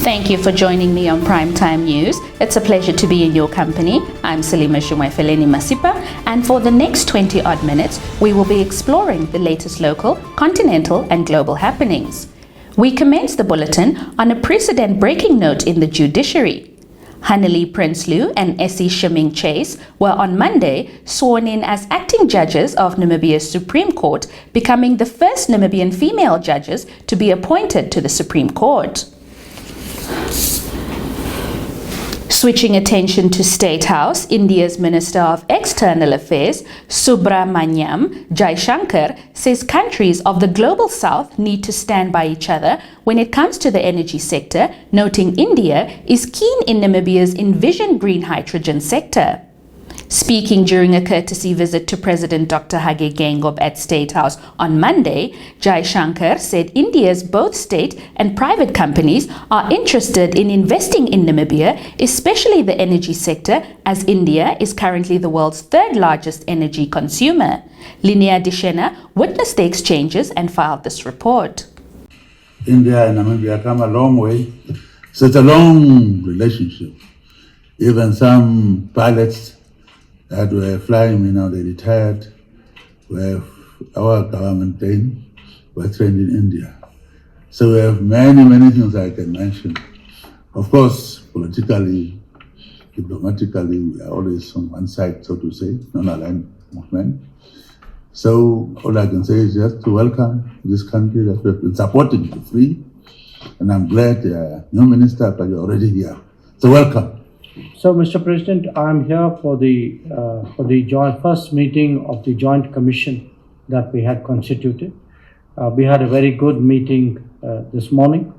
Thank you for joining me on Primetime News. It's a pleasure to be in your company. I'm Salima Shumwaifeleni Masipa, and for the next 20 odd minutes, we will be exploring the latest local, continental, and global happenings. We commence the bulletin on a precedent-breaking note in the judiciary. Haneli Prinsloo and Essie Shiming Chase were on Monday sworn in as acting judges of Namibia's Supreme Court, becoming the first Namibian female judges to be appointed to the Supreme Court. Switching attention to State House, India's Minister of External Affairs, Subrahmanyam Jaishankar, says countries of the Global South need to stand by each other when it comes to the energy sector, noting India is keen in Namibia's envisioned green hydrogen sector. Speaking during a courtesy visit to President Dr. Hage Geingob at State House on Monday, Jaishankar said India's both state and private companies are interested in investing in Namibia, especially the energy sector, as India is currently the world's third largest energy consumer. Linnea Dishena witnessed the exchanges and filed this report. India and Namibia come a long way. So it's a long relationship. Even some pilots that were flying, they retired, where our government were trained in India. So we have many things I can mention. Of course, politically, diplomatically, we are always on one side, so to say, non-aligned movement. So all I can say is just to welcome this country that we've been supporting to free. And I'm glad new minister, but you're already here. So welcome. So, Mr. President, I'm here for the first meeting of the Joint Commission that we had constituted. We had a very good meeting this morning,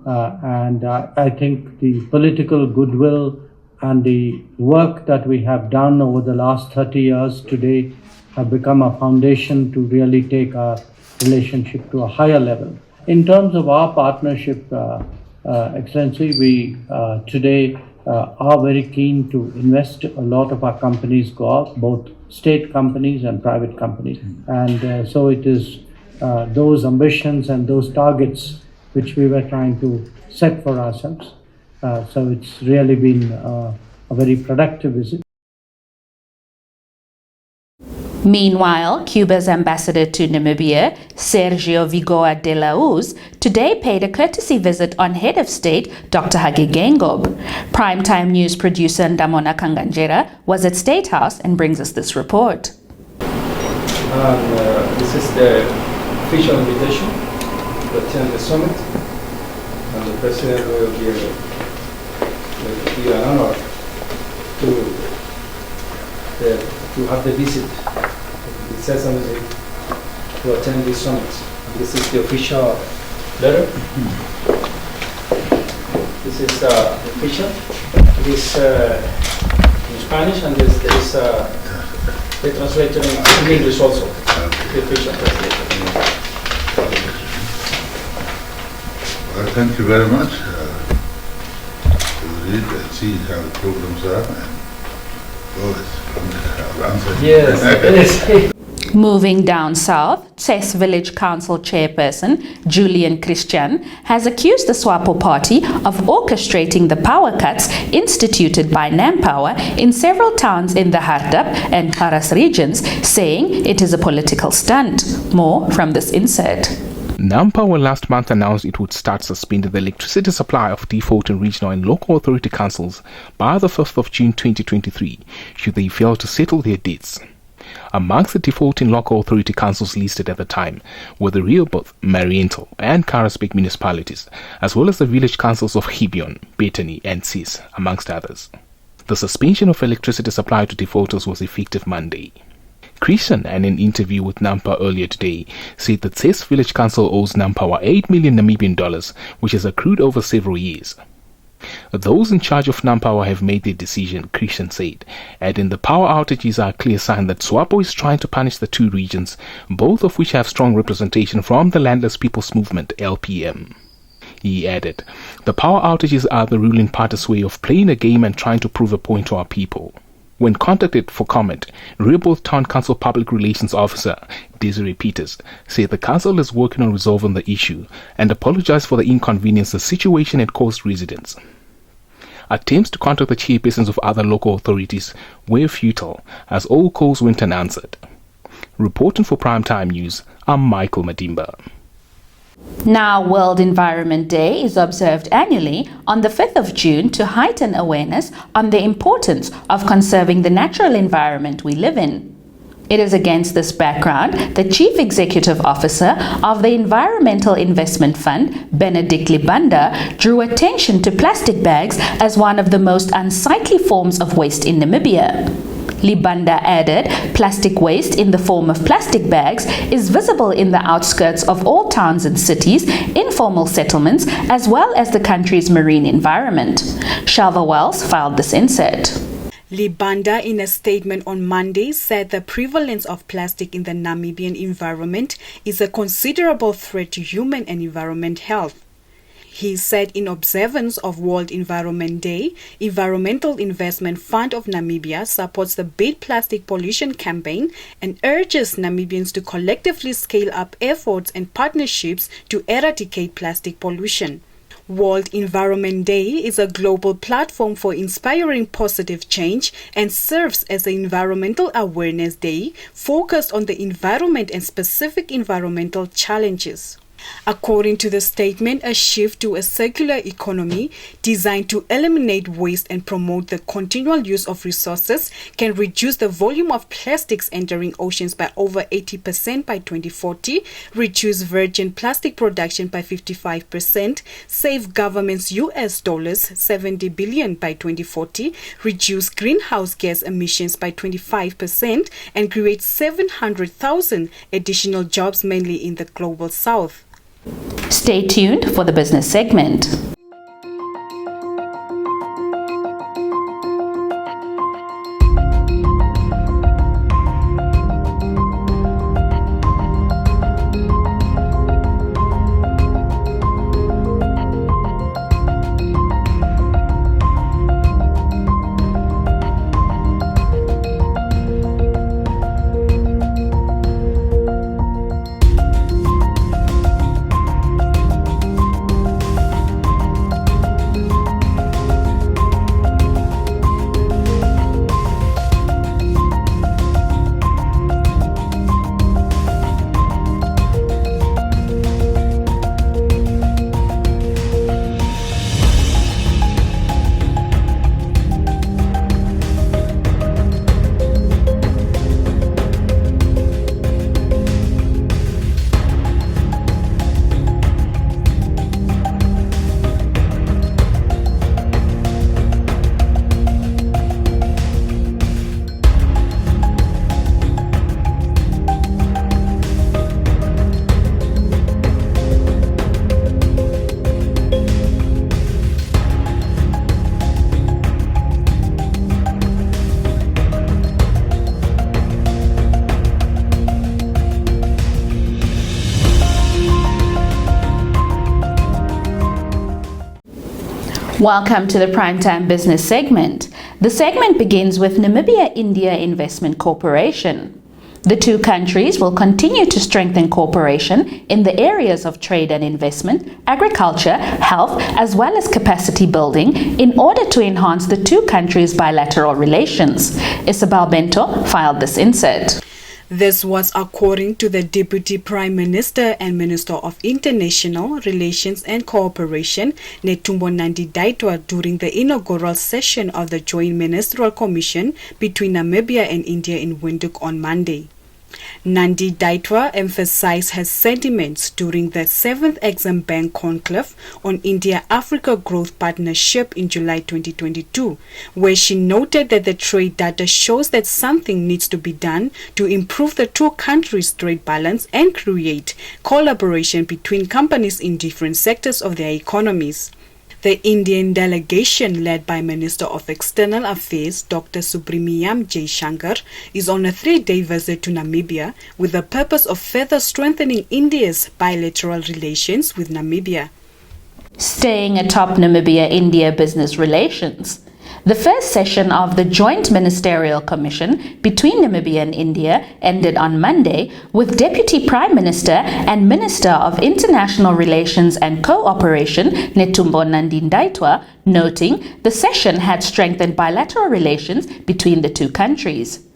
and I think the political goodwill and the work that we have done over the last 30 years today have become a foundation to really take our relationship to a higher level. In terms of our partnership, Excellency, we today are very keen to invest. A lot of our companies go out, both state companies and private companies. And so it is those ambitions and those targets which we were trying to set for ourselves. So it's really been a very productive visit. Meanwhile, Cuba's ambassador to Namibia, Sergio Vigoa de la Uz, today paid a courtesy visit on head of state Dr. Hage Geingob. Primetime News producer Ndamona Kanganjera was at State House and brings us this report. This is the official invitation to attend the summit, and the President will be an honor to have the visit. It says something to attend this summit. And this is the official letter. This is official. It is in Spanish, and there is the translator in English also. The official translation. Well, thank you very much. We'll read and see how the programs are. Yes, it is. Moving down south, Chess Village Council chairperson Julian Christian has accused the SWAPO party of orchestrating the power cuts instituted by NamPower in several towns in the Hardap and Karas regions, saying it is a political stunt. More from this insert. NamPower last month announced it would start suspending the electricity supply of defaulting regional and local authority councils by the 5th of June 2023 should they fail to settle their debts. Amongst the defaulting local authority councils listed at the time were the Rehoboth, Mariental and Karasbek municipalities, as well as the village councils of Gibeon, Bethany and Sis, amongst others. The suspension of electricity supply to defaulters was effective Monday. Christian, in an interview with Nampa earlier today, said that Cess Village Council owes Nampower $8 million Namibian dollars, which has accrued over several years. Those in charge of NamPower have made their decision, Christian said, adding the power outages are a clear sign that SWAPO is trying to punish the two regions, both of which have strong representation from the Landless People's Movement, LPM. He added, the power outages are the ruling party's way of playing a game and trying to prove a point to our people. When contacted for comment, Rehoboth Town Council Public Relations Officer Desiree Peters said the council is working on resolving the issue and apologized for the inconvenience the situation had caused residents. Attempts to contact the chairpersons of other local authorities were futile as all calls went unanswered. Reporting for Primetime News, I'm Michael Madimba. Now, World Environment Day is observed annually on the 5th of June to heighten awareness on the importance of conserving the natural environment we live in. It is against this background the Chief Executive Officer of the Environmental Investment Fund, Benedict Libanda, drew attention to plastic bags as one of the most unsightly forms of waste in Namibia. Libanda added, plastic waste in the form of plastic bags is visible in the outskirts of all towns and cities, informal settlements, as well as the country's marine environment. Shalva Wells filed this insert. Libanda, in a statement on Monday, said the prevalence of plastic in the Namibian environment is a considerable threat to human and environment health. He said in observance of World Environment Day, Environmental Investment Fund of Namibia supports the Beat Plastic Pollution campaign and urges Namibians to collectively scale up efforts and partnerships to eradicate plastic pollution. World Environment Day is a global platform for inspiring positive change and serves as an environmental awareness day focused on the environment and specific environmental challenges. According to the statement, a shift to a circular economy designed to eliminate waste and promote the continual use of resources can reduce the volume of plastics entering oceans by over 80% by 2040, reduce virgin plastic production by 55%, save governments US dollars 70 billion by 2040, reduce greenhouse gas emissions by 25%, and create 700,000 additional jobs mainly in the global south. Stay tuned for the business segment. Welcome to the Primetime Business segment. The segment begins with Namibia-India Investment Corporation. The two countries will continue to strengthen cooperation in the areas of trade and investment, agriculture, health, as well as capacity building in order to enhance the two countries' bilateral relations. Isabel Bento filed this insert. This was according to the Deputy Prime Minister and Minister of International Relations and Cooperation, Netumbo Nandi-Ndaitwah, during the inaugural session of the Joint Ministerial Commission between Namibia and India in Windhoek on Monday. Nandi-Ndaitwah emphasized her sentiments during the 7th Exim Bank Conclave on India-Africa Growth Partnership in July 2022, where she noted that the trade data shows that something needs to be done to improve the two countries' trade balance and create collaboration between companies in different sectors of their economies. The Indian delegation, led by Minister of External Affairs Dr. Subrahmanyam Jaishankar, is on a 3-day visit to Namibia with the purpose of further strengthening India's bilateral relations with Namibia. Staying atop Namibia-India business relations, The first session of the Joint Ministerial Commission between Namibia and India ended on Monday with Deputy Prime Minister and Minister of International Relations and Cooperation, Netumbo Nandi-Ndaitwah, noting the session had strengthened bilateral relations between the two countries.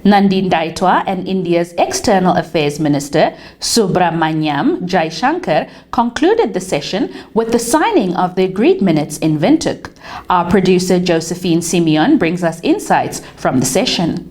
Nandi-Ndaitwah and India's External Affairs Minister Subramanyam Jaishankar concluded the session with the signing of the agreed minutes in Windhoek. Our producer Josephine Simeon brings us insights from the session.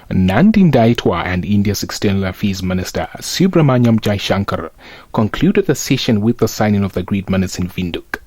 Nandi-Ndaitwah and India's External Affairs Minister Subramanyam Jaishankar concluded the session with the signing of the agreed minutes in Windhoek.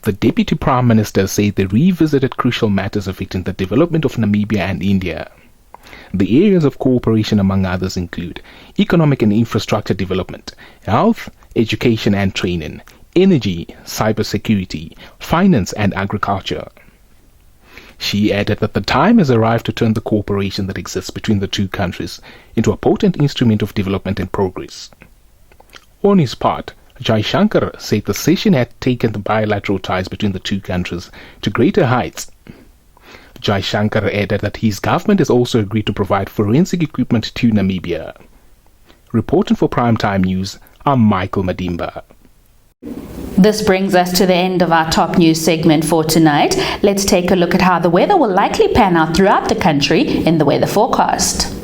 The Deputy Prime Minister said they revisited crucial matters affecting the development of Namibia and India. The areas of cooperation, among others, include economic and infrastructure development, health, education and training, energy, cybersecurity, finance and agriculture. She added that the time has arrived to turn the cooperation that exists between the two countries into a potent instrument of development and progress. On his part, Jaishankar said the session had taken the bilateral ties between the two countries to greater heights. Jaishankar added that his government has also agreed to provide forensic equipment to Namibia. Reporting for Primetime News, I'm Michael Madimba. This brings us to the end of our top news segment for tonight. Let's take a look at how the weather will likely pan out throughout the country in the weather forecast.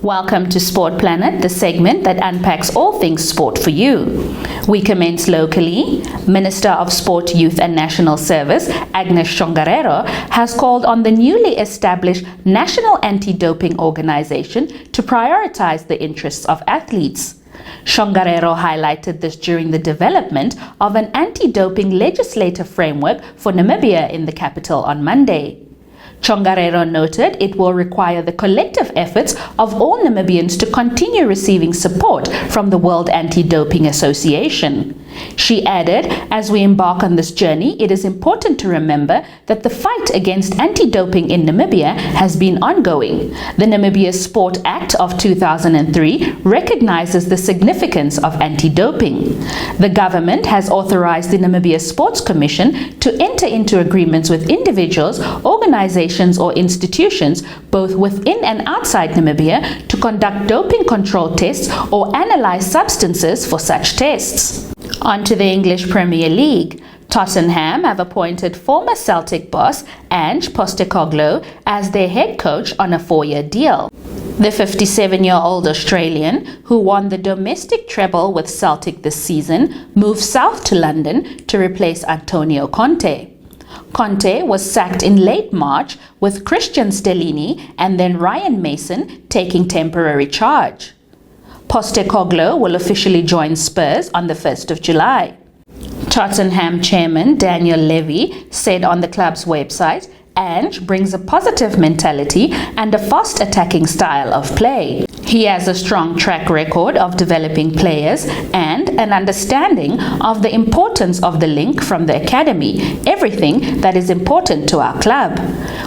Welcome to Sport Planet, the segment that unpacks all things sport for you. We commence locally. Minister of Sport, Youth and National Service, Agnes Shongarero, has called on the newly established National Anti-Doping Organization to prioritize the interests of athletes. Shongarero highlighted this during the development of an anti-doping legislative framework for Namibia in the capital on Monday. Shongarero noted it will require the collective efforts of all Namibians to continue receiving support from the World Anti-Doping Association. She added, as we embark on this journey, it is important to remember that the fight against anti-doping in Namibia has been ongoing. The Namibia Sport Act of 2003 recognizes the significance of anti-doping. The government has authorized the Namibia Sports Commission to enter into agreements with individuals, organizations or institutions, both within and outside Namibia, to conduct doping control tests or analyze substances for such tests. On to the English Premier League. Tottenham have appointed former Celtic boss Ange Postecoglou as their head coach on a 4-year deal. The 57-year-old Australian, who won the domestic treble with Celtic this season, moved south to London to replace Antonio Conte. Conte was sacked in late March, with Christian Stellini and then Ryan Mason taking temporary charge. Postecoglou will officially join Spurs on the 1st of July. Tottenham chairman Daniel Levy said on the club's website, Ange brings a positive mentality and a fast attacking style of play. He has a strong track record of developing players and an understanding of the importance of the link from the academy, everything that is important to our club.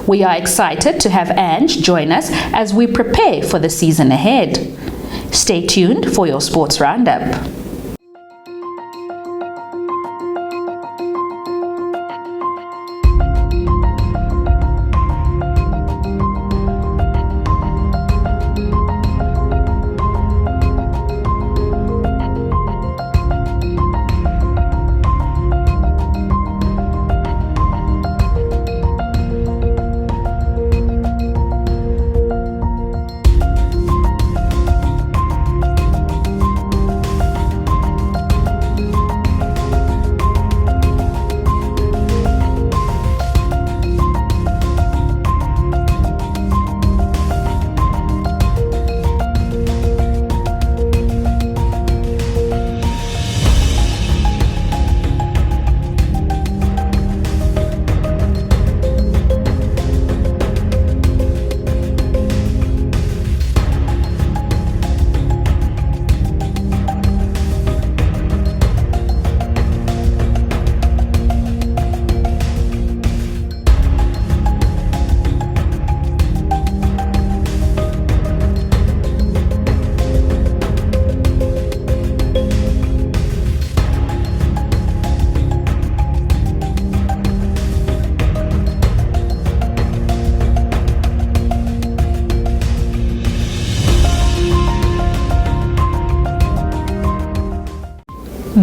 We are excited to have Ange join us as we prepare for the season ahead. Stay tuned for your sports roundup.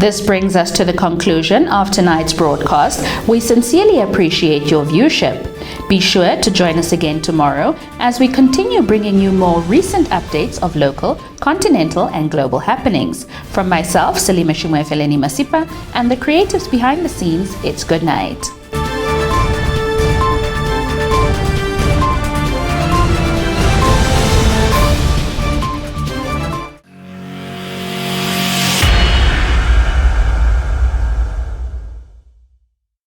This brings us to the conclusion of tonight's broadcast. We sincerely appreciate your viewership. Be sure to join us again tomorrow as we continue bringing you more recent updates of local, continental and global happenings. From myself, Salima Shumwefeleni Masipa, and the creatives behind the scenes, it's good night.